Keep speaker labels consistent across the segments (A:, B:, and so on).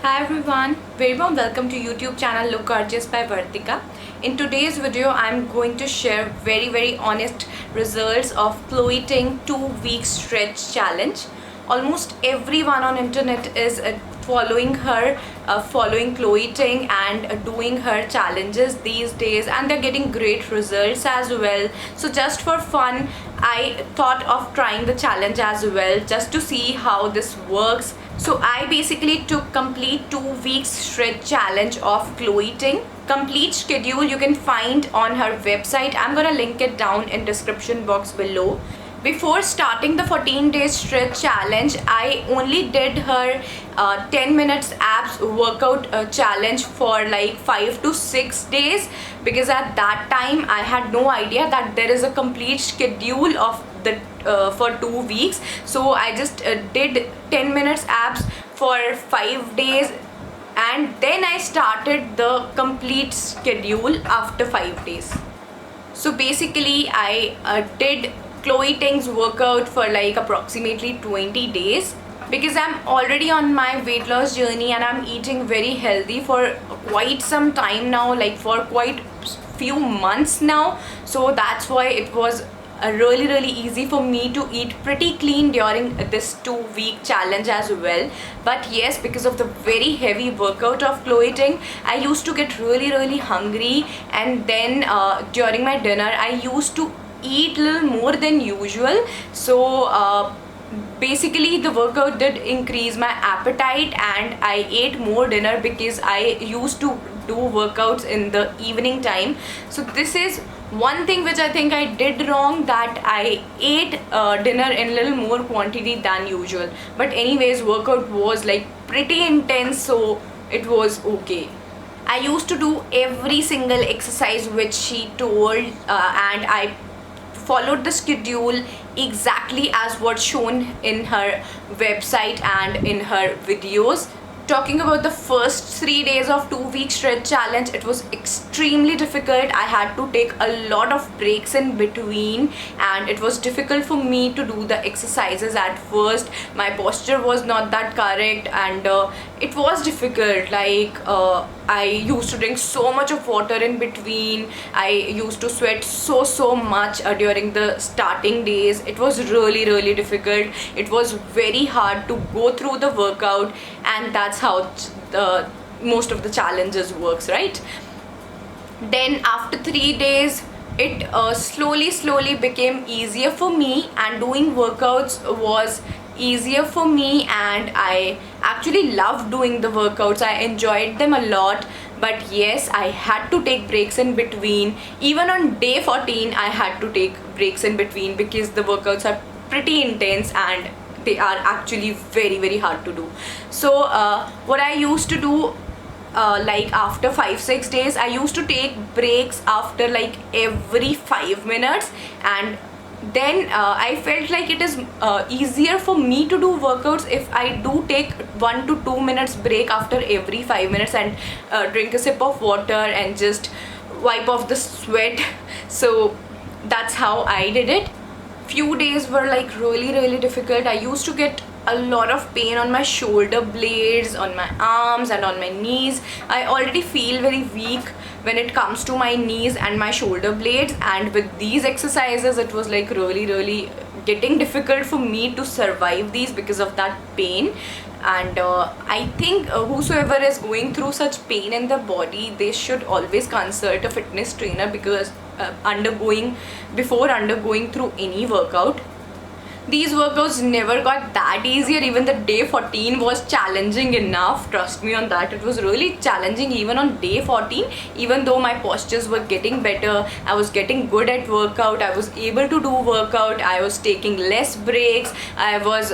A: Hi everyone, very warm welcome to YouTube channel Look Gorgeous by Vartika. In today's video, I'm going to share very honest results of Chloe Ting 2-week stretch challenge. Almost everyone on internet is following her, following Chloe Ting and doing her challenges these days, and they're getting great results as well. So just for fun, I thought of trying the challenge as well just to see how this works. So I basically took complete 2 weeks stretch challenge of Chloe Ting. Complete schedule you can find on her website. I'm gonna link it down in description box below. Before starting the 14 days stretch challenge, I only did her 10 minutes abs workout challenge for like 5 to 6 days, because at that time I had no idea that there is a complete schedule of the for 2 weeks. So I just did 10 minutes abs for 5 days, and then I started the complete schedule after 5 days. So basically I did Chloe Ting's workout for like approximately 20 days, because I'm already on my weight loss journey and I'm eating very healthy for quite some time now, like for quite few months now. So that's why it was really easy for me to eat pretty clean during this 2-week challenge as well. But yes, because of the very heavy workout of Chloe Ting, I used to get really hungry, and then during my dinner I used to eat a little more than usual. So basically the workout did increase my appetite, and I ate more dinner because I used to do workouts in the evening time. So this is one thing which I think I did wrong, that I ate dinner in a little more quantity than usual. But anyways, workout was like pretty intense, so it was okay. I used to do every single exercise which she told, and I followed the schedule exactly as what's shown in her website and in her videos. Talking about the first 3 days of 2-week stretch challenge, it was extremely difficult. I had to take a lot of breaks in between, and it was difficult for me to do the exercises at first. My posture was not that correct, and it was difficult. I used to drink so much of water in between. I used to sweat so much during the starting days. It was really difficult. It was very hard to go through the workout, and that's how most of the challenges works, right? Then after 3 days, it slowly became easier for me, and doing workouts was easier for me, and I actually loved doing the workouts. I enjoyed them a lot. But yes, I had to take breaks in between. Even on day 14 I had to take breaks in between, because the workouts are pretty intense and they are actually very hard to do. So what I used to do, like after 5-6 days, I used to take breaks after like every 5 minutes, and then I felt like it is easier for me to do workouts if I do take 1 to 2 minutes break after every 5 minutes, and drink a sip of water and just wipe off the sweat. So that's how I did it. Few days were like really difficult. I used to get a lot of pain on my shoulder blades, on my arms and on my knees. I already feel very weak when it comes to my knees and my shoulder blades, and with these exercises it was like really getting difficult for me to survive these because of that pain. And I think whosoever is going through such pain in the body, they should always consult a fitness trainer, because before undergoing through any workout. These workouts never got that easier. Even the day 14 was challenging enough, trust me on that. It was really challenging even on day 14. Even though my postures were getting better, I was getting good at workout, I was able to do workout, I was taking less breaks, I was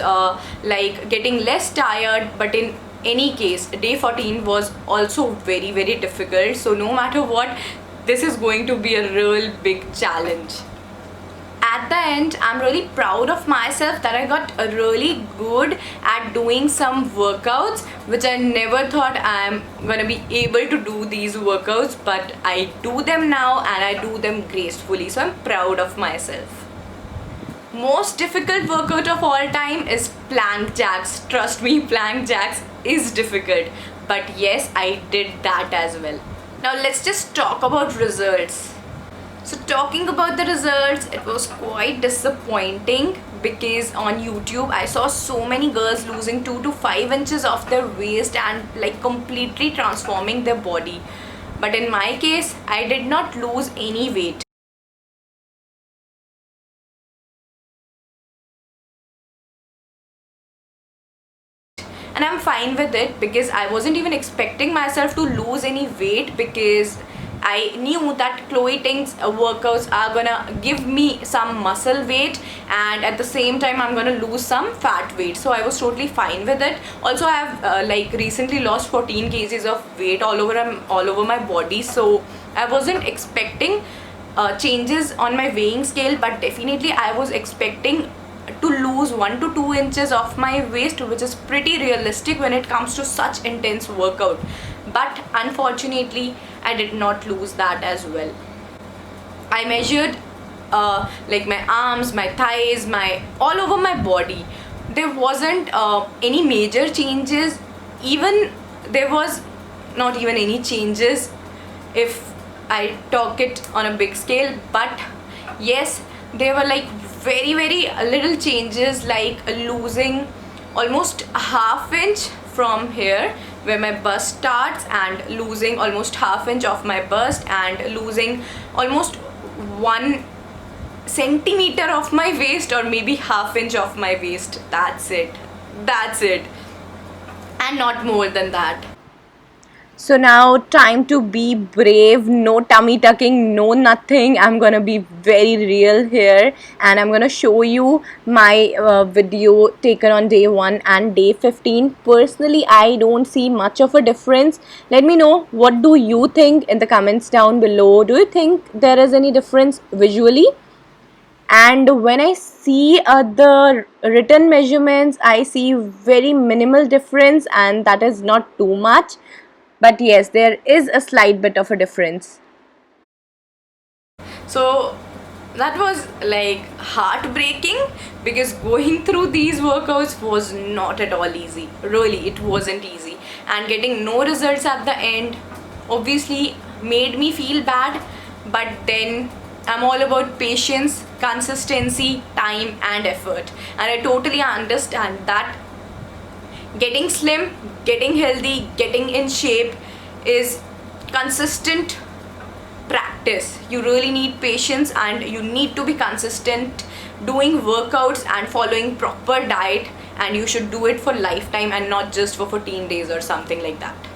A: like getting less tired. But in any case, day 14 was also very difficult. So no matter what, this is going to be a real big challenge. At the end, I'm really proud of myself that I got really good at doing some workouts which I never thought I'm gonna be able to do these workouts, but I do them now and I do them gracefully. So I'm proud of myself. Most difficult workout of all time is plank jacks. Trust me, plank jacks is difficult. but yes, I did that as well. Now let's just talk about results. So talking about the results, it was quite disappointing because on YouTube I saw so many girls losing 2 to 5 inches of their waist and like completely transforming their body. But in my case, I did not lose any weight. And I'm fine with it because I wasn't even expecting myself to lose any weight, because I knew that Chloe Ting's workouts are gonna give me some muscle weight and at the same time I'm gonna lose some fat weight. So I was totally fine with it. Also, I have like recently lost 14 kgs of weight all over my body. So I wasn't expecting changes on my weighing scale, but definitely I was expecting to lose 1 to 2 inches of my waist, which is pretty realistic when it comes to such intense workout. But unfortunately, I did not lose that as well. I measured like my arms, my thighs, my all over my body. There wasn't any major changes. Even there was not even any changes if I talk it on a big scale. But yes, there were like very little changes, like losing almost a half inch from here where my bust starts, and losing almost half inch of my bust, and losing almost 1 centimeter of my waist, or maybe half inch of my waist. That's it, and not more than that. So now time to be brave. No tummy tucking, no nothing. I'm gonna be very real here and I'm gonna show you my video taken on day 1 and day 15. Personally, I don't see much of a difference. Let me know, what do you think in the comments down below? Do you think there is any difference visually? And when I see the written measurements, I see very minimal difference, and that is not too much. But yes, there is a slight bit of a difference. So that was like heartbreaking, because going through these workouts was not at all easy. Really, it wasn't easy. And getting no results at the end obviously made me feel bad. But then I'm all about patience, consistency, time and effort. And I totally understand that getting slim, getting healthy, getting in shape is consistent practice. You really need patience and you need to be consistent doing workouts and following proper diet, and you should do it for lifetime and not just for 14 days or something like that.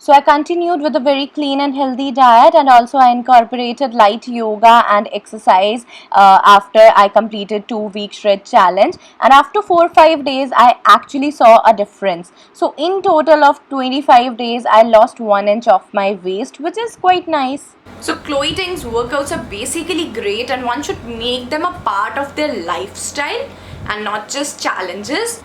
A: So I continued with a very clean and healthy diet, and also I incorporated light yoga and exercise after I completed 2-week shred challenge. And after 4 or 5 days, I actually saw a difference. So in total of 25 days, I lost 1 inch of my waist, which is quite nice. So Chloe Ting's workouts are basically great, and one should make them a part of their lifestyle and not just challenges.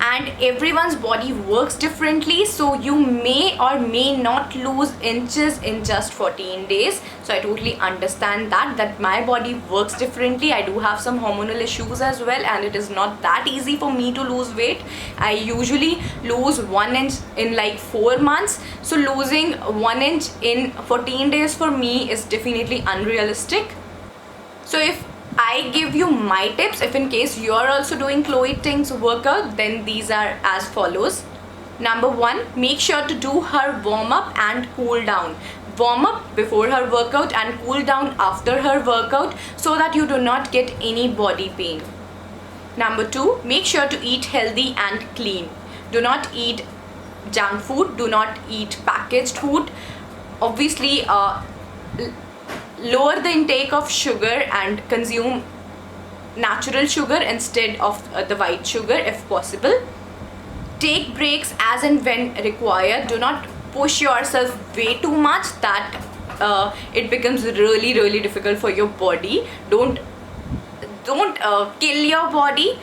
A: And everyone's body works differently, so you may or may not lose inches in just 14 days. So I totally understand that my body works differently. I do have some hormonal issues as well, and it is not that easy for me to lose weight. I usually lose 1 inch in like 4 months, so losing 1 inch in 14 days for me is definitely unrealistic. So if I give you my tips, if in case you are also doing Chloe Ting's workout, then these are as follows. Number 1, make sure to do her warm up and cool down. Warm up before her workout and cool down after her workout, so that you do not get any body pain. Number 2, make sure to eat healthy and clean. Do not eat junk food, do not eat packaged food. Obviously, lower the intake of sugar and consume natural sugar instead of the white sugar if possible. Take breaks as and when required. Do not push yourself way too much that it becomes really difficult for your body. Don't kill your body.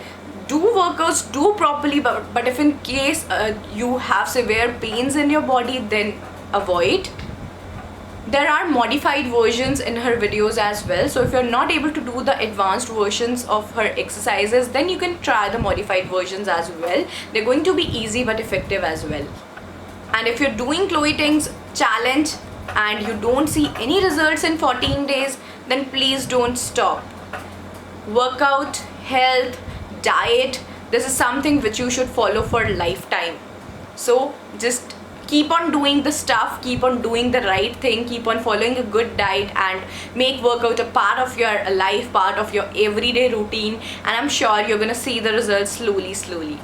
A: Do workouts, do properly, but if in case you have severe pains in your body, then avoid. There are modified versions in her videos as well, so if you're not able to do the advanced versions of her exercises, then you can try the modified versions as well. They're going to be easy but effective as well. And if you're doing Chloe Ting's challenge and you don't see any results in 14 days, then please don't stop. Workout, health, diet, this is something which you should follow for a lifetime. So just keep on doing the stuff, keep on doing the right thing, keep on following a good diet, and make workout a part of your life, part of your everyday routine, and I'm sure you're gonna see the results slowly.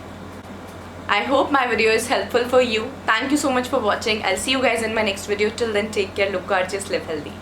A: I hope my video is helpful for you. Thank you so much for watching. I'll see you guys in my next video. Till then, take care, look gorgeous, live healthy.